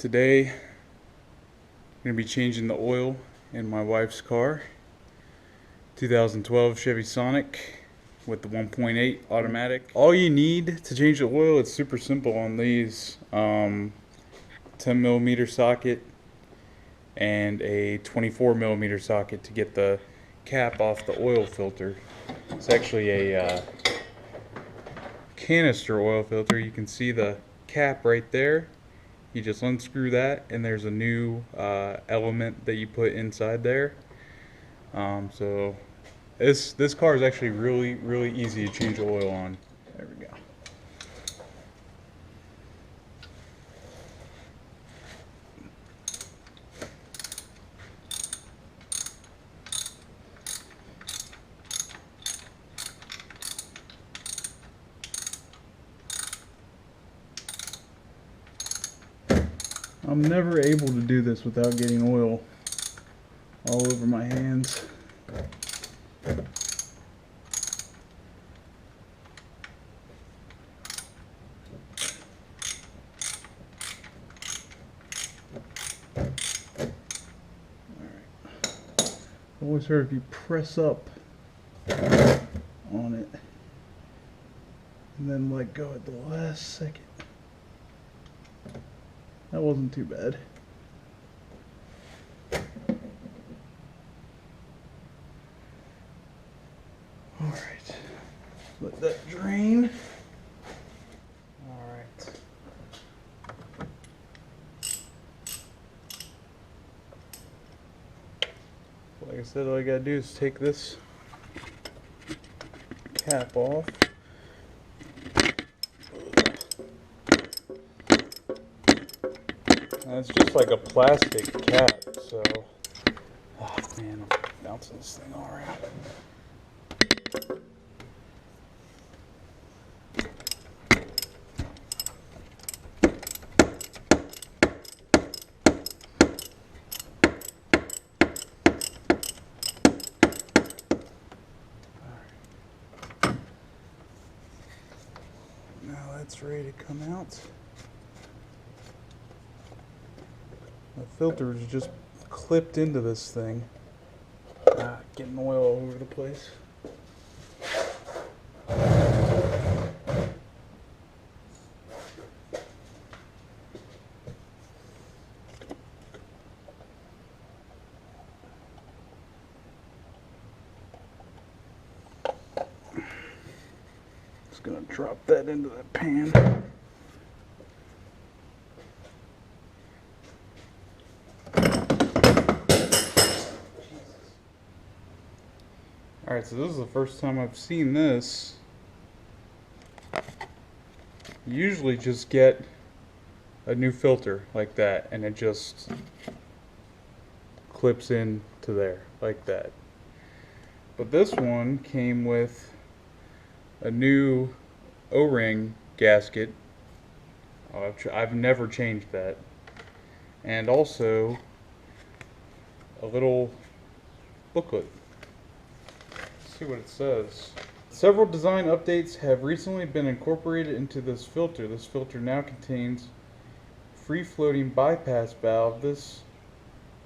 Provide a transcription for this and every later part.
Today, I'm going to be changing the oil in my wife's car. 2012 Chevy Sonic with the 1.8 automatic. All you need to change the oil, it's super simple on these. 10mm socket and a 24mm socket to get the cap off the oil filter. It's actually a canister oil filter. You can see the cap right there. You just unscrew that and there's a new element that you put inside there. So this car is actually really easy to change the oil on. There we go. I'm never able to do this without getting oil all over my hands. I always heard if you press up on it and then let go at the last second. That wasn't too bad. Alright, let that drain. Alright. Like I said, all I gotta do is take this cap off. And it's just like a plastic cap, so oh man, I'm bouncing this thing all around. Now that's ready to come out. The filter is just clipped into this thing. Getting oil all over the place. Just gonna drop that into that pan. Alright, so this is the first time I've seen this. You usually just get a new filter like that and it just clips in to there like that. But this one came with a new O-ring gasket. I've never changed that. And also a little booklet. See what it says. Several design updates have recently been incorporated into this filter. This filter now contains free-floating bypass valve. This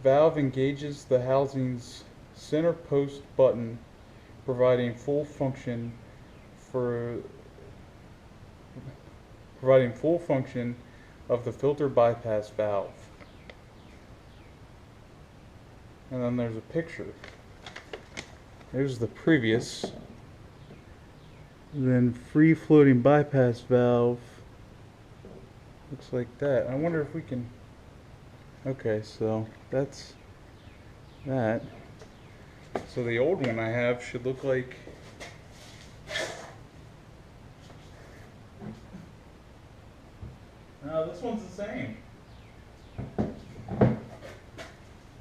valve engages the housing's center post button, providing full function of the filter bypass valve. And then there's a picture. There's the previous. Then free floating bypass valve. Looks like that. I wonder if we can. Okay, so that's that. So the old one I have should look like. No, this one's the same.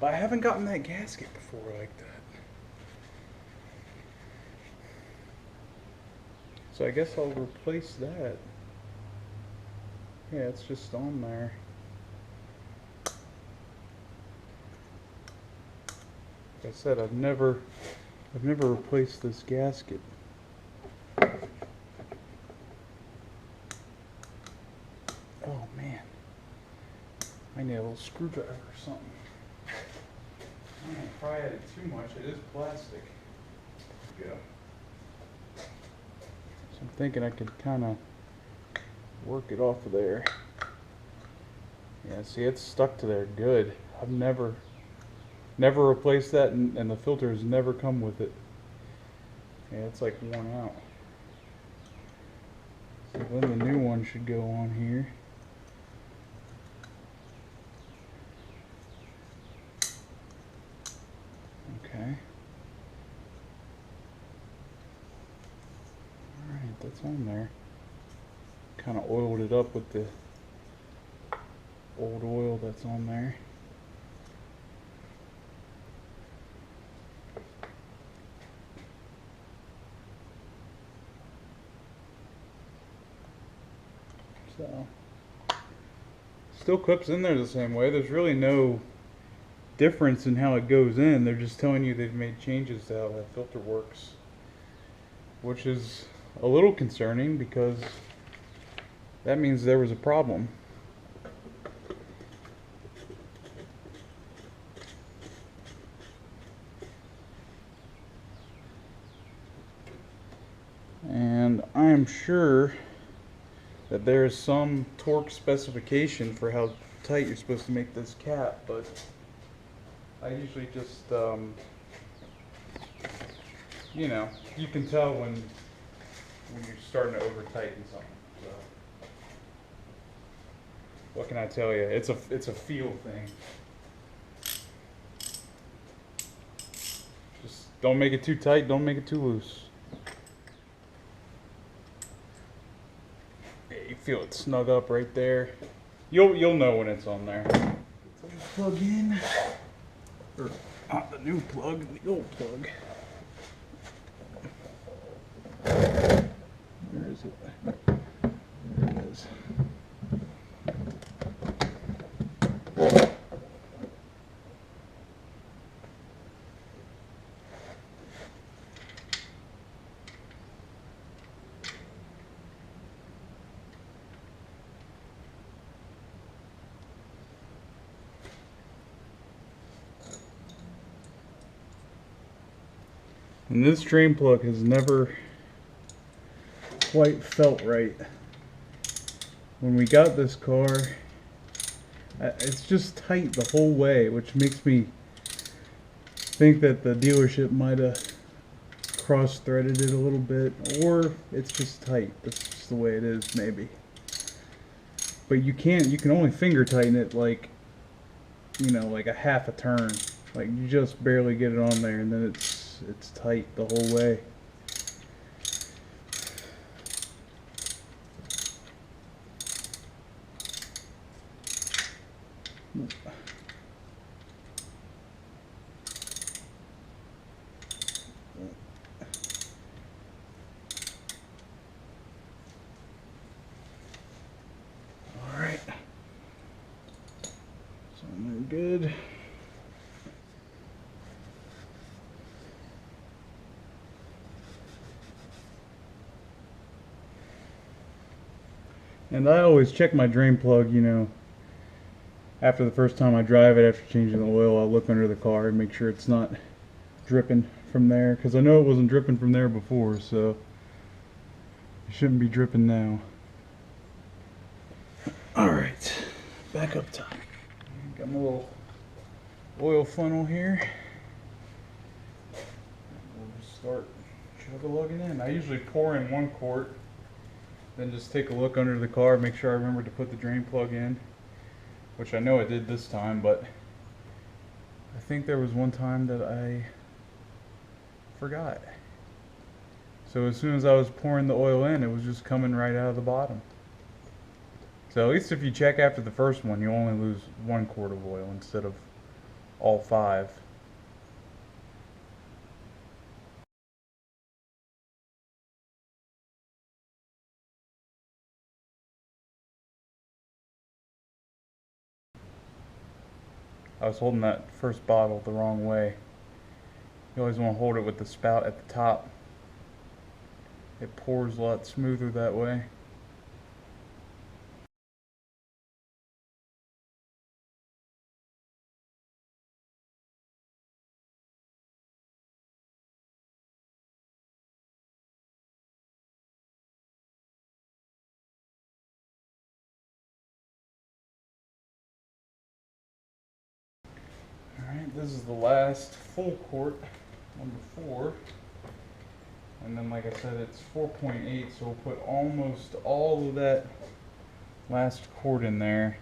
But I haven't gotten that gasket before like that. So I guess I'll replace that. Yeah, it's just on there. Like I said, I've never replaced this gasket. Oh man, I need Yeah, a little screwdriver or something. I don't know, probably added too much. It is plastic. There we go. So I'm thinking I could kind of work it off of there. Yeah, see, it's stuck to there good. I've never replaced that, and the filter has never come with it. Yeah, it's like worn out. So then the new one should go on here. Okay. Alright, that's on there. Kind of oiled it up with the old oil that's on there. So, still clips in there the same way. There's really no difference in how it goes in. They're just telling you they've made changes to how that filter works, which is a little concerning because that means there was a problem. And I am sure that there is some torque specification for how tight you're supposed to make this cap, but I usually just, you know, you can tell when you're starting to over tighten something. So, what can I tell you? It's a feel thing. Just don't make it too tight. Don't make it too loose. Yeah, you feel it snug up right there. You'll know when it's on there. Plug in, or not the new plug, the old plug. Where is it? There it is. And this drain plug has never quite felt right. When we got this car, it's just tight the whole way, which makes me think that the dealership might have cross-threaded it a little bit, or it's just tight. That's just the way it is, maybe. But you can only finger tighten it like, you know, like a half a turn. Like you just barely get it on there, and then it's tight the whole way. All right, so we're good. And I always check my drain plug, you know, after the first time I drive it, after changing the oil. I'll look under the car and make sure it's not dripping from there, because I know it wasn't dripping from there before, so it shouldn't be dripping now. Alright, back up top. Got my little oil funnel here. We'll just start chug-a-lugging in. I usually pour in 1 quart, then just take a look under the car, make sure I remember to put the drain plug in, which I know I did this time, but I think there was one time that I forgot. So as soon as I was pouring the oil in, it was just coming right out of the bottom. So at least if you check after the first one, you only lose 1 quart of oil instead of all 5. I was holding that first bottle the wrong way. You always want to hold it with the spout at the top. It pours a lot smoother that way. this is the last full quart, number 4. And then, like I said, it's 4.8, so we'll put almost all of that last quart in there.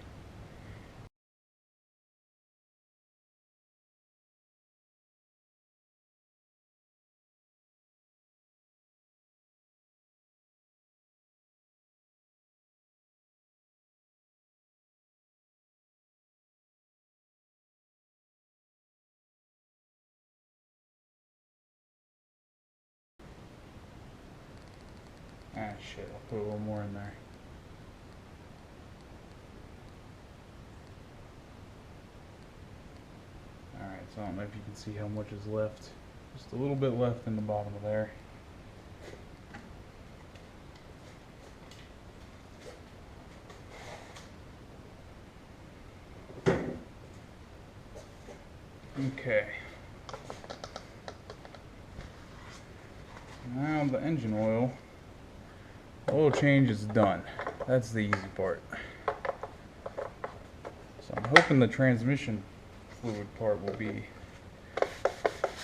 Ah, shit, I'll put a little more in there. Alright, so I don't know if you can see how much is left. Just a little bit left in the bottom of there. Okay. Now the engine oil change is done. That's the easy part. So I'm hoping the transmission fluid part will be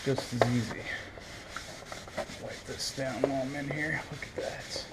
just as easy. Wipe this down while I'm in here. Look at that.